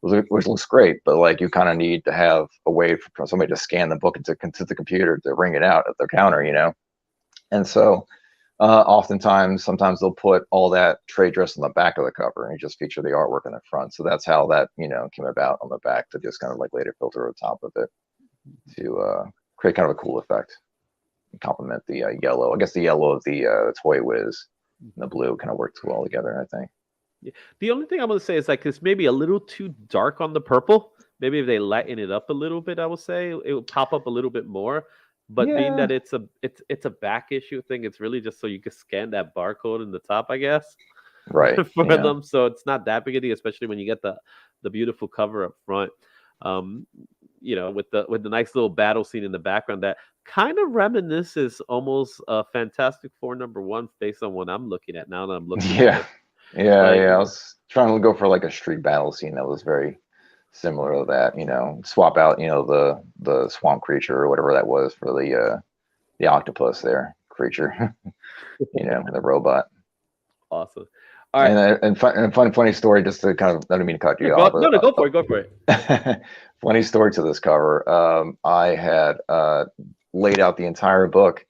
which looks great. But like you kind of need to have a way for somebody to scan the book into the computer to ring it out at their counter, And so sometimes they'll put all that trade dress on the back of the cover and just feature the artwork in the front. So that's how that came about on the back, to just kind of like later filter on top of it to create kind of a cool effect and complement the yellow. I guess the yellow of the Toy Wiz and the blue kind of works well together, I think. Yeah. The only thing I'm going to say is like it's maybe a little too dark on the purple. Maybe if they lighten it up a little bit, I would say it will pop up a little bit more. But being that it's a back issue thing, it's really just so you can scan that barcode in the top, I guess. Right. For them, so it's not that big a deal, especially when you get the the beautiful cover up front. With the nice little battle scene in the background that kind of reminisces almost Fantastic Four #1 based on what I'm looking at now that I'm looking at it. Yeah. I was trying to go for like a street battle scene that was very similar to that. Swap out the swamp creature or whatever that was for the octopus there creature. The robot. Awesome. All right. And funny story, just to kind of, I don't mean to cut you off. No, go for it. Go for it. Funny story to this cover. I had laid out the entire book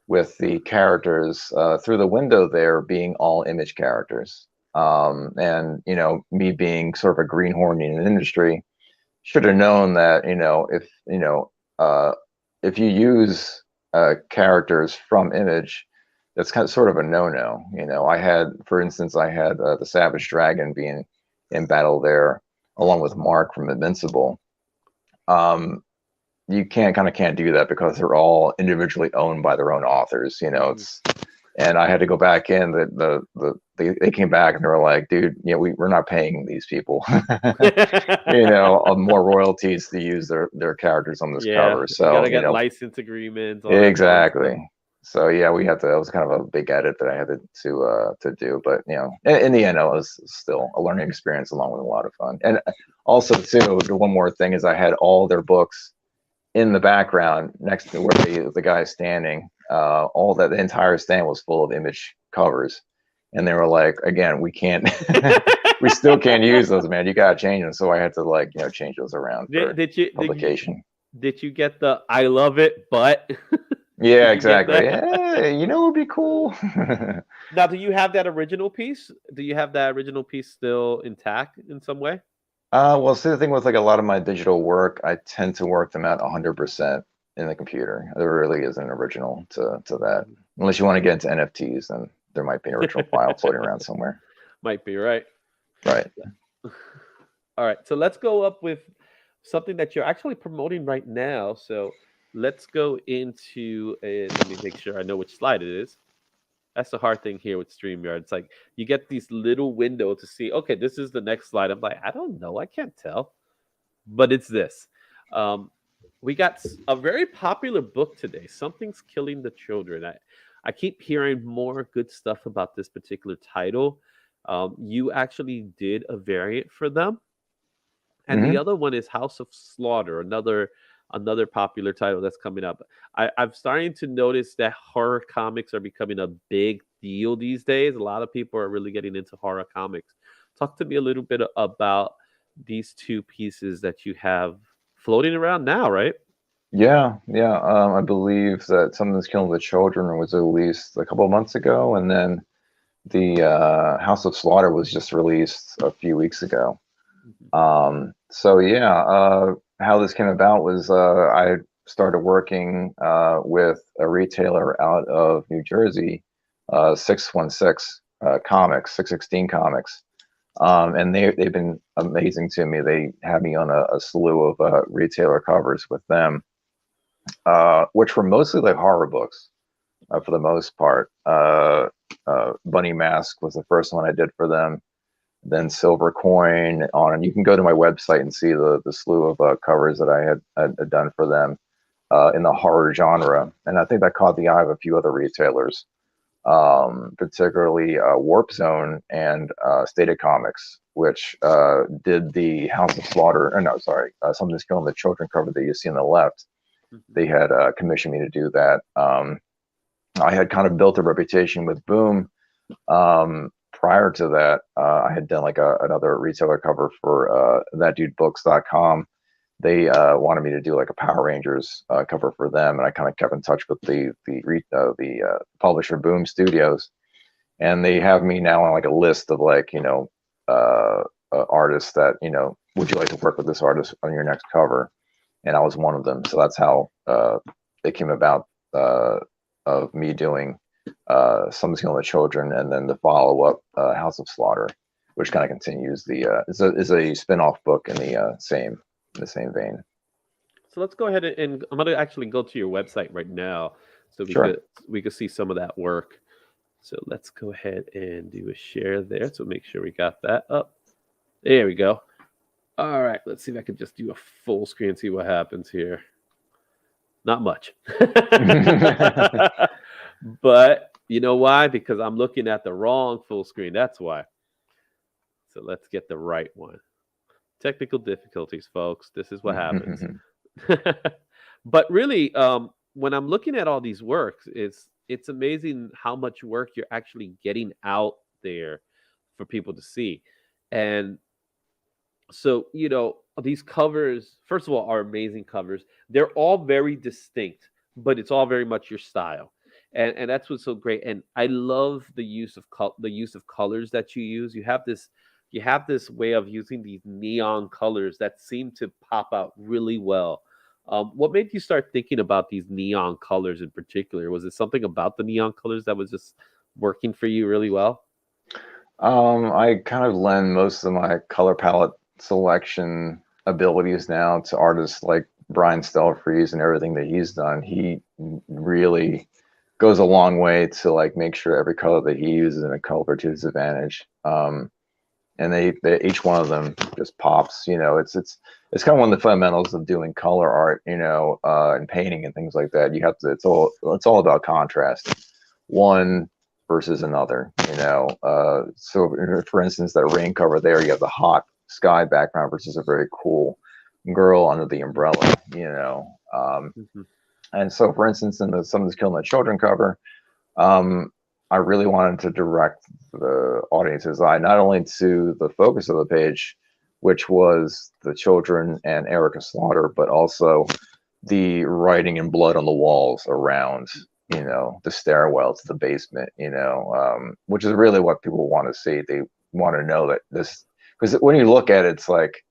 with the characters through the window there being all image characters. And me being sort of a greenhorn in an industry, should have known that if you use characters from image, that's kind of sort of a no-no. For instance, I had the Savage Dragon being in battle there, along with Mark from Invincible. You can't do that because they're all individually owned by their own authors. And I had to go back in. They came back and they were like, dude, we're not paying these people, more royalties to use their characters on this cover. So you gotta get license agreements. Exactly. So yeah, it was kind of a big edit that I had to do, but in the end, it was still a learning experience along with a lot of fun. And also too, the one more thing is I had all their books in the background next to where the guy is standing. The entire stand was full of image covers, and they were like, again, we can't, we still can't use those, man. You gotta change them. So I had to change those around for publication. Did you get the I love it, but? Yeah, exactly. Yeah, it would be cool. Now, do you have that original piece? Do you have that original piece still intact in some way? Well, see, the thing with a lot of my digital work, I tend to work them out 100% in the computer. There really isn't an original to that. Unless you want to get into NFTs, then there might be an original file floating around somewhere. Might be, right? Right. All right. So let's go up with something that you're actually promoting right now. So let's go into let me make sure I know which slide it is. That's the hard thing here with StreamYard. It's like you get these little windows to see, okay, this is the next slide. I'm like, I don't know. I can't tell. But it's this. We got a very popular book today. Something's Killing the Children. I keep hearing more good stuff about this particular title. You actually did a variant for them. And the other one is House of Slaughter, another popular title that's coming up. I'm starting to notice that horror comics are becoming a big deal these days. A lot of people are really getting into horror comics. Talk to me a little bit about these two pieces that you have floating around now, right? Yeah. I believe that Something's Killing the Children was released a couple of months ago, and then the House of Slaughter was just released a few weeks ago. So yeah, how this came about was I started working with a retailer out of New Jersey, 616 Comics, 616 Comics, and they've been amazing to me. They had me on a slew of retailer covers with them, which were mostly like horror books for the most part. Bunny Mask was the first one I did for them. Then Silver Coin and you can go to my website and see the slew of covers that I had done for them in the horror genre. And I think that caught the eye of a few other retailers, particularly Warp Zone and Stated Comics, which did the House of Slaughter, Something's Killing the Children cover that you see on the left. They had commissioned me to do that. I had kind of built a reputation with Boom. Prior to that, I had done another retailer cover for thatdudebooks.com. They wanted me to do a Power Rangers cover for them, and I kind of kept in touch with the publisher Boom Studios, and they have me now on a list of artists that would you like to work with this artist on your next cover, and I was one of them. So that's how it came about of me doing Something's Killing the Children, and then the follow-up House of Slaughter, which kind of continues is a spin-off book in the same vein. So let's go ahead and I'm going to actually go to your website right now so we could see some of that work. So let's go ahead and do a share there. So make sure we got that up. There we go. All right, let's see if I can just do a full screen, see what happens here. Not much. But you know why? Because I'm looking at the wrong full screen. That's why. So let's get the right one. Technical difficulties, folks. This is what happens. But really, when I'm looking at all these works, it's amazing how much work you're actually getting out there for people to see. And so, these covers, first of all, are amazing covers. They're all very distinct, but it's all very much your style. And that's what's so great. And I love the use of the use of colors that you use. You have this way of using these neon colors that seem to pop out really well. What made you start thinking about these neon colors in particular? Was it something about the neon colors that was just working for you really well? I kind of lend most of my color palette selection abilities now to artists like Brian Stelfreeze and everything that he's done. He really goes a long way to like make sure every color that he uses in a color to his advantage. And they each one of them just pops. It's kind of one of the fundamentals of doing color art, and painting and things like that. You have to. It's all about contrast, one versus another. So for instance, that rain cover there, you have the hot sky background versus a very cool girl under the umbrella. Mhm. And so, for instance, in the Someone's Killing the Children cover, I really wanted to direct the audience's eye not only to the focus of the page, which was the children and Erica Slaughter, but also the writing in blood on the walls around, the stairwell to the basement, which is really what people want to see. They want to know that this, because when you look at it, it's like,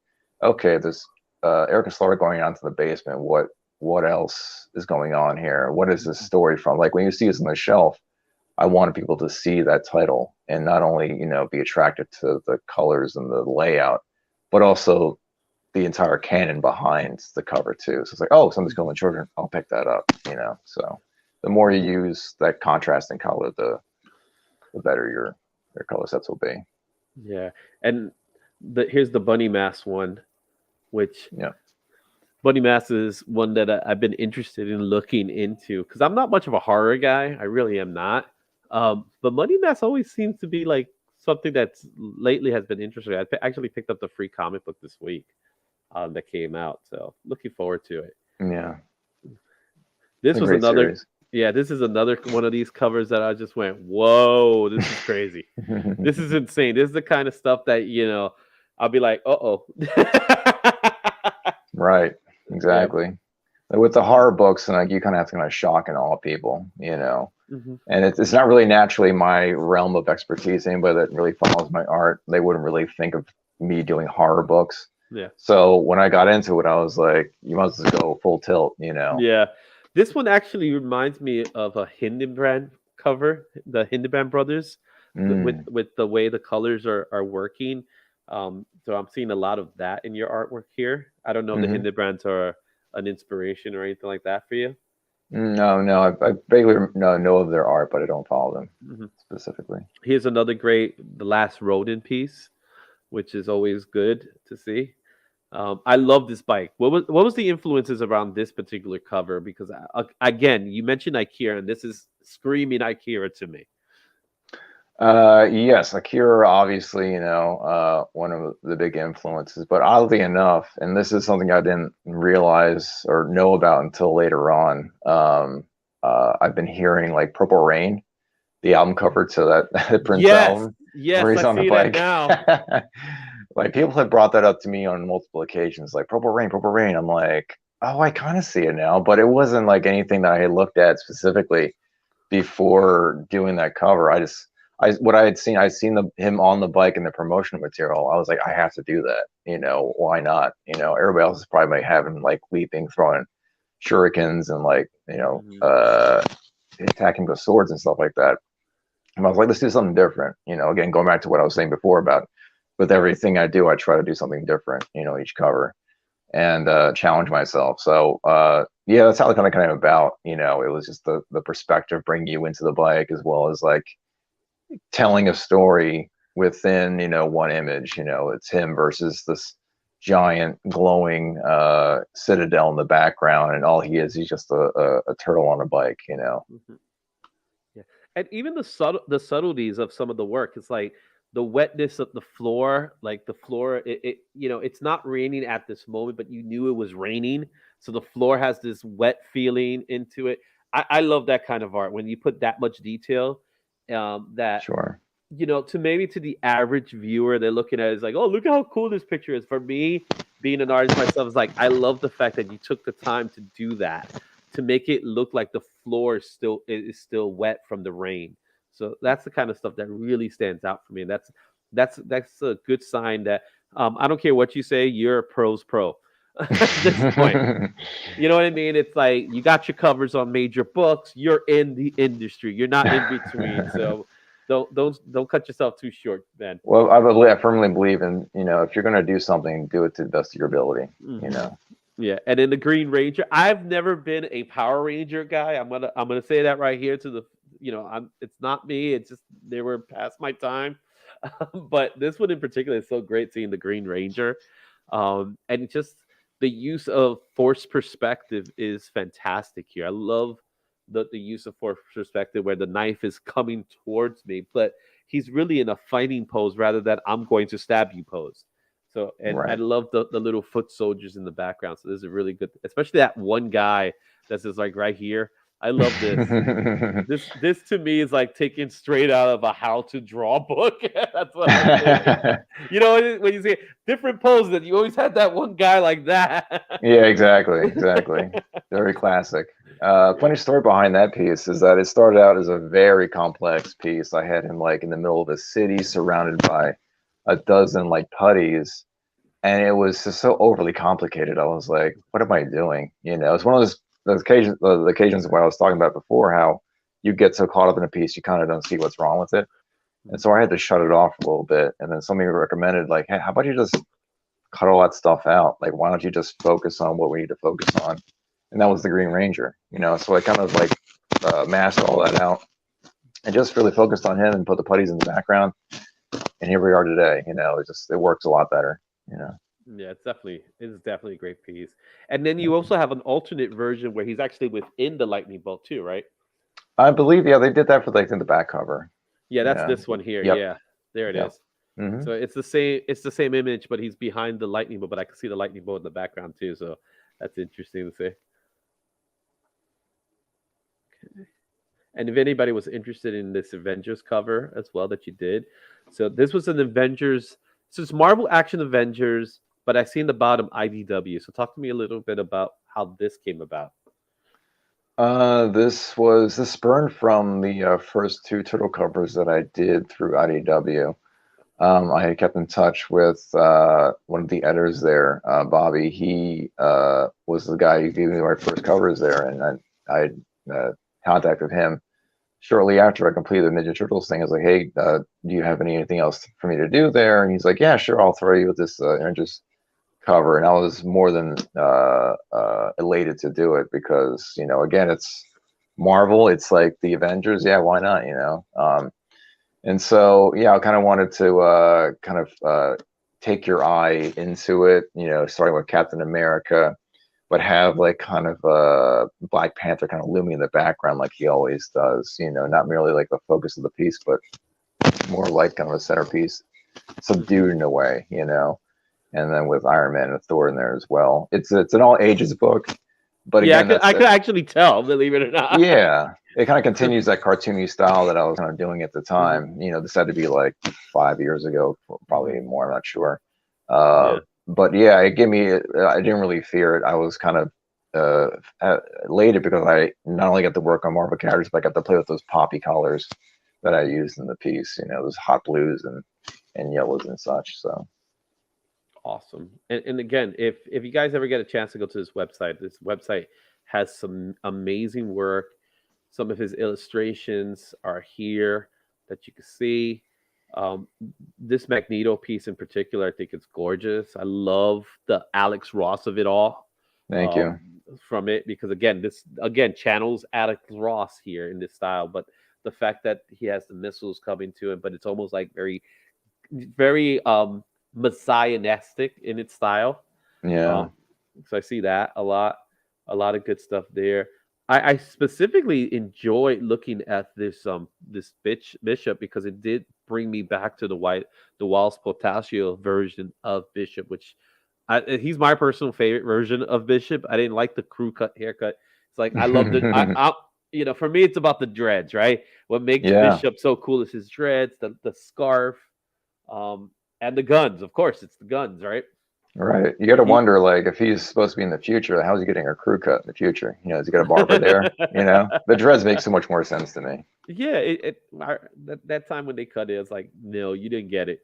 okay, this Erica Slaughter going down to the basement. What else is going on here? What is this story from? Like when you see this on the shelf, I wanted people to see that title and not only, be attracted to the colors and the layout, but also the entire canon behind the cover too. So it's like, oh, Somebody's Killing Children, I'll pick that up, So the more you use that contrasting color, the better your color sets will be. Yeah. And here's the bunny mask one, which Yeah. Bunny Mask is one that I've been interested in looking into because I'm not much of a horror guy. I really am not. But Bunny Mask always seems to be like something that's lately has been interesting. Actually picked up the free comic book this week that came out, so looking forward to it. Yeah. This It's a was great another. series. Yeah, this is another one of these covers that I just went, whoa, this is crazy. This is insane. This is the kind of stuff that, I'll be like, uh-oh. Right. Yeah. Exactly. With the horror books, and like you kind of have to kind of shock and awe people, Mhm. and it's not really naturally my realm of expertise. Anybody that really follows my art, they wouldn't really think of me doing horror books. Yeah. So when I got into it, I was like, you must just go full tilt, Yeah. This one actually reminds me of a Hindenbrand cover, the Hindenbrand brothers, with the way the colors are working. So I'm seeing a lot of that in your artwork here. I don't know if the Mhm. Hindebrands are an inspiration or anything like that for you. No, I vaguely know of their art, but I don't follow them Mhm. specifically. Here's another great, the last Rodin piece, which is always good to see. I love this bike. What was the influences around this particular cover? Because again, you mentioned Ikea, and this is screaming Ikea to me. Yes, Akira, obviously, one of the big influences, but oddly enough, and this is something I didn't realize or know about until later on. I've been hearing like Purple Rain, the album cover to that Prince Yes, album, where yes, he's I on the see that bike. now. Like people have brought that up to me on multiple occasions, like Purple Rain, Purple Rain. I'm like, oh, I kind of see it now, but it wasn't like anything that I had looked at specifically before doing that cover. What I had seen, him on the bike in the promotional material. I was like, I have to do that. Why not? Everybody else is probably having like leaping, throwing shurikens and like, Mhm. attacking with swords and stuff like that. And I was like, let's do something different. Again, going back to what I was saying before about with everything I do, I try to do something different, each cover and challenge myself. So yeah, that's how it kind of came about. It was just the perspective bringing you into the bike as well as like telling a story within one image. It's him versus this giant glowing citadel in the background, and all he is, he's just a turtle on a bike, you know. Yeah, and even the subtleties of some of the work. It's like the wetness of the floor, like the floor. It it's not raining at this moment, but you knew it was raining, so the floor has this wet feeling into it. I love that kind of art when you put that much detail. That Sure. to maybe to the average viewer, they're looking at it as like, oh, look how cool this picture is. For me, being an artist myself, is like I love the fact that you took the time to do that, to make it look like the floor is still wet from the rain. So that's the kind of stuff that really stands out for me. And that's a good sign that I don't care what you say, you're a pro's pro at this point. You know what I mean? It's like you got your covers on major books. You're in the industry. You're not in between. So don't cut yourself too short, man. Well, I firmly believe in, if you're going to do something, do it to the best of your ability, you know. Yeah, and in the Green Ranger, I've never been a Power Ranger guy. I'm gonna say that right here to the it's not me. It's just they were past my time. But this one in particular is so great seeing the Green Ranger, and it's just the use of force perspective is fantastic here. I love the use of force perspective where the knife is coming towards me, but he's really in a fighting pose rather than I'm going to stab you pose. So, and I Right. love the little foot soldiers in the background. So this is a really good, especially that one guy that's just like right here. I love this. This to me is like taken straight out of a how to draw book. That's what I think. When you say different poses, that you always had that one guy like that. Yeah, exactly. Very classic. Yeah. Funny story behind that piece is that it started out as a very complex piece. I had him like in the middle of a city surrounded by a dozen like putties, and it was just so overly complicated. I was like, what am I doing? It's one of those occasions, the occasions of what I was talking about before, how you get so caught up in a piece, you kind of don't see what's wrong with it. And so I had to shut it off a little bit. And then somebody recommended, like, hey, how about you just cut all that stuff out? Like, why don't you just focus on what we need to focus on? And that was the Green Ranger, So I kind of like mashed all that out and just really focused on him and put the putties in the background. And here we are today. It works a lot better. Yeah, it's definitely a great piece. And then you also have an alternate version where he's actually within the lightning bolt too, right? I believe, yeah, they did that for like in the back cover. Yeah, that's Yeah. this one here. Yep. Yeah, there it Yep. is. Mm-hmm. So it's the same image, but he's behind the lightning bolt, but I can see the lightning bolt in the background too. So that's interesting to see. And if anybody was interested in this Avengers cover as well that you did, so this was an Avengers. So it's Marvel Action Avengers, but I see in the bottom IDW. So talk to me a little bit about how this came about. This spurned from the first two turtle covers that I did through IDW. I had kept in touch with one of the editors there, Bobby. He was the guy who gave me my first covers there, and I contacted him shortly after I completed the Ninja Turtles thing. I was like, hey, do you have anything else for me to do there? And he's like, yeah, sure, I'll throw you with this Avengers cover. And I was more than elated to do it because, again, it's Marvel. It's like the Avengers. Yeah, why not, And so, yeah, I kind of wanted to take your eye into it, starting with Captain America, but have like kind of Black Panther kind of looming in the background like he always does, not merely like the focus of the piece, but more like kind of a centerpiece, subdued in a way, and then with Iron Man and Thor in there as well. It's an all ages book, but Yeah, again, I could actually tell, believe it or not. yeah, it kind of continues that cartoony style that I was kind of doing at the time. This had to be like 5 years ago, probably more. I'm not sure. Yeah. But yeah, it gave me. I didn't really fear it. I was kind of elated because I not only got to work on Marvel characters, but I got to play with those poppy colors that I used in the piece. Those hot blues and yellows and such. So Awesome. And again, if you guys ever get a chance to go to this website has some amazing work. Some of his illustrations are here that you can see. Um, this Magneto piece in particular, I think it's gorgeous. I love the Alex Ross of it all. thank you. From it because this channels Alex Ross here in this style, but the fact that he has the missiles coming to him, but it's almost like very very messianistic in its style. Yeah. So I see that a lot of good stuff there. I specifically enjoyed looking at this bishop because it did bring me back to the Waltz Portacio version of Bishop, which he's my personal favorite version of Bishop. I didn't like the crew cut haircut. It's like I love I for me it's about the dreads, right? What makes Yeah. Bishop so cool is his dreads, the scarf, and the guns. Of course, it's the guns, right? Right. You got to wonder, like, if he's supposed to be in the future, how's he getting a crew cut in the future? You know, has he got a barber there? You know, the dreads make so much more sense to me. Yeah, that time when they cut it, it's like, no, you didn't get it.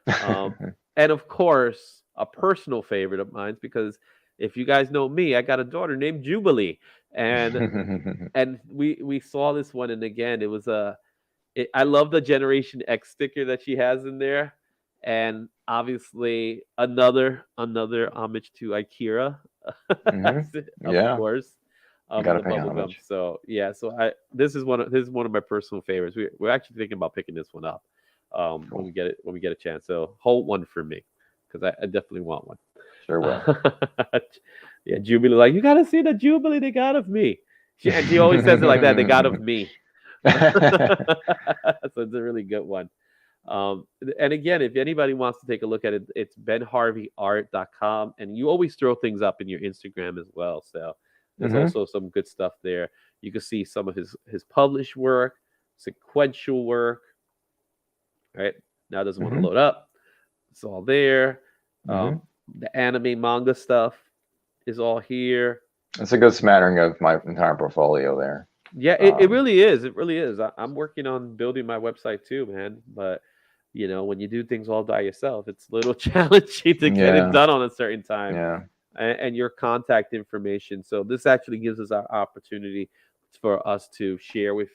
And of course, a personal favorite of mine, because if you guys know me, I got a daughter named Jubilee, and we saw this one, and again, it was I love the Generation X sticker that she has in there, and obviously another homage to Akira, of Yeah. course, Gotta the pay bubble gum. homage. So yeah, so this is one of my personal favorites. We're actually thinking about picking this one up Cool. when we get a chance. So hold one for me because I definitely want one. Sure will. Yeah, Jubilee, like, you gotta see the Jubilee they got of me. She always says it like that. They got of me. So it's a really good one. And again, if anybody wants to take a look at it, it's benharveyart.com, and you always throw things up in your Instagram as well. So there's also some good stuff there. You can see some of his published work, sequential work. Right now, it doesn't want to load up. It's all there. The anime manga stuff is all here. It's a good smattering of my entire portfolio there. Yeah, it really is. It really is. I'm working on building my website too, man. But when you do things all by yourself, it's a little challenging to get it done on a certain time. Yeah. And your contact information. So this actually gives us our opportunity for us to share with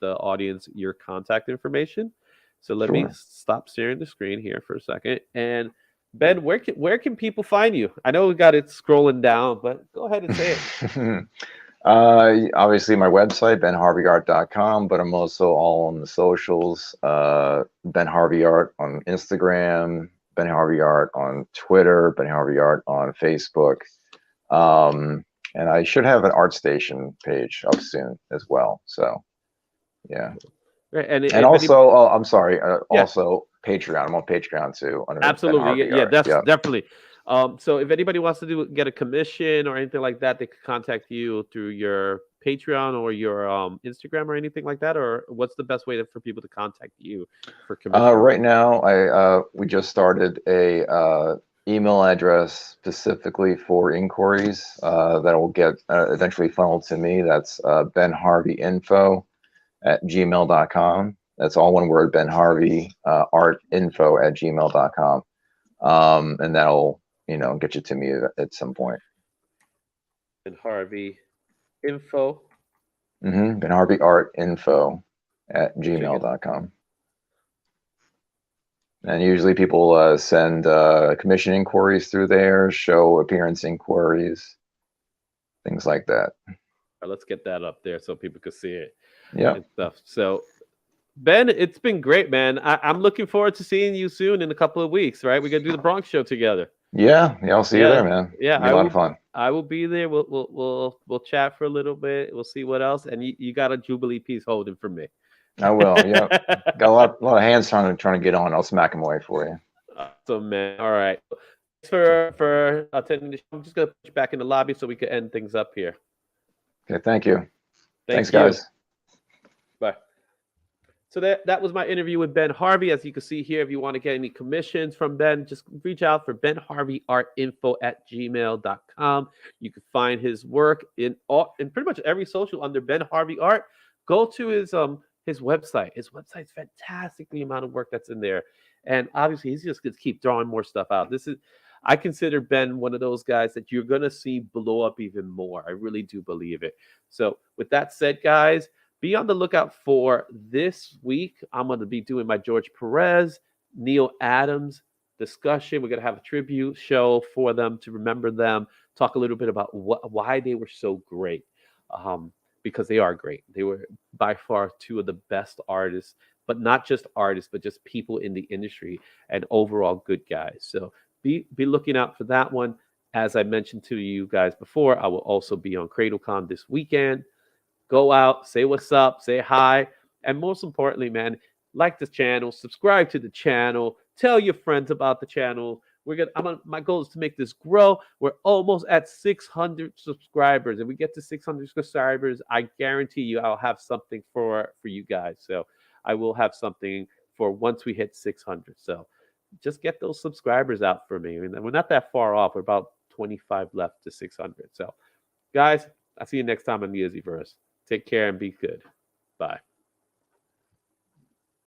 the audience your contact information. So let me stop sharing the screen here for a second. And Ben, where can people find you? I know we got it scrolling down, but go ahead and say it. Obviously my website, benharveyart.com, but I'm also all on the socials. Ben Harvey Art on Instagram, Ben Harvey Art on Twitter, Ben Harvey Art on Facebook. And I should have an ArtStation page up soon as well. So yeah. Right. And also, I'm sorry, also Patreon. I'm on Patreon too. Absolutely. Yeah, definitely. So if anybody wants to get a commission or anything like that, they could contact you through your Patreon or your Instagram or anything like that. Or what's the best way for people to contact you for commission? Right now, we just started a email address specifically for inquiries that will get eventually funneled to me. That's benharveyinfo@gmail.com. That's all one word, benharveyartinfo@gmail.com. And that'll get you to me at some point. benharveyinfo. benharveyartinfo@gmail.com. And usually people send commission inquiries through there, show appearance inquiries, things like that. All right, let's get that up there so people can see it. Yeah. And stuff. So, Ben, it's been great, man. I'm looking forward to seeing you soon in a couple of weeks, right? We're gonna do the Bronx show together. Yeah, I'll see you there, man. Yeah, it'll be a lot of fun. I will be there. We'll chat for a little bit. We'll see what else. And you got a Jubilee piece holding for me. I will. Yeah, got a lot of hands trying to get on. I'll smack them away for you. Awesome, man. All right. Thanks for attending the show. I'm just gonna push back in the lobby so we can end things up here. Okay, thank you. Thanks, you. guys. Bye. So that was my interview with Ben Harvey. As you can see here, if you want to get any commissions from Ben, just reach out for benharveyartinfo@gmail.com. You can find his work in pretty much every social under Ben Harvey Art. Go to his website. His website's fantastic, the amount of work that's in there. And obviously he's just going to keep throwing more stuff out. I consider Ben one of those guys that you're going to see blow up even more. I really do believe it. So with that said, guys, be on the lookout for this week. I'm going to be doing my George Perez, Neil Adams discussion. We're going to have a tribute show for them to remember them, talk a little bit about why they were so great, because they are great. They were by far two of the best artists but not just artists, but just people in the industry and overall good guys. So be looking out for that one. As I mentioned to you guys before, I will also be on CradleCon this weekend. Go out, say what's up, say hi, and most importantly, man, like the channel, subscribe to the channel, tell your friends about the channel. My goal is to make this grow. We're almost at 600 subscribers. If we get to 600 subscribers, I guarantee you I'll have something for you guys. So I will have something for once we hit 600. So just get those subscribers out for me. I mean, we're not that far off. We're about 25 left to 600. So guys, I'll see you next time on the IzzyVerse. Take care and be good. Bye.